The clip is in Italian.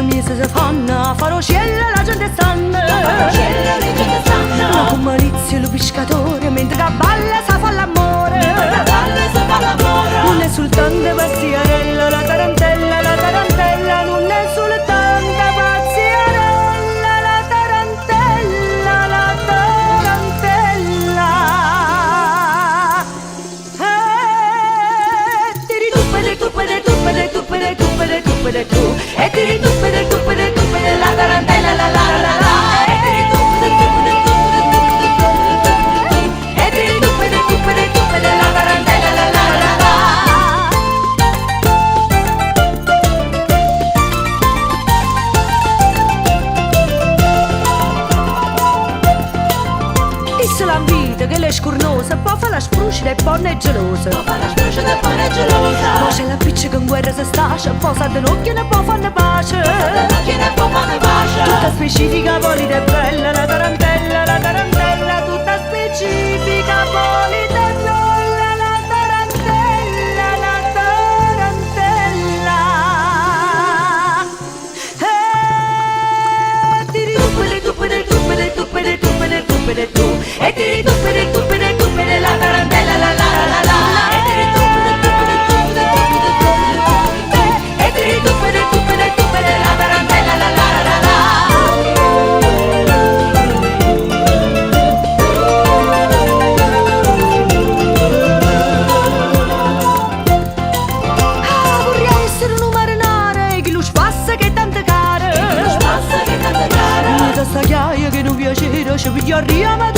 Una mese si fanno, farò cielo la gente stanno. Ma con malizia lo pescatore, mentre che balla sa fa l'amore. Non è soltanto pazziarella, la tarantella, non è soltanto pazziarella, la tarantella, tiri tuppede, tuppede, tuppede, tuppede, tuppede, tuppede, tu. E tiri tuppede, tuppede, tuppede, la tarantella, la la la la. E tiri tuppede, tuppede, tuppede, tuppede, tuppede, e tiri tuppede, tuppede, tuppede, la tarantella, la la la la. Disse la vita che lei è scurnosa, poi fa la spruscia e poi è gelosa. Poi c'è la piccia che in guerra si stascia, poi sa d'occhio e poi fanno pace. Tutta specifica, polita e bella, la tarantella, tutta specifica, polita e bella, la tarantella, tiri tuppede, tuppede, tuppede, tuppede, tuppede, tuppede, tu. E tiri tuppede, tuppede, tuppede, la tarantella, la la la la. E tiri tuppede, tuppede, tuppede, tuppede, tuppede, e tiri tuppede, tuppede, tuppede, la tarantella, la la la la. Ah, vorrei essere un marinare, che lo spassa che è tante care. Mi da sta chiaia che non piacere, ci piglio a riama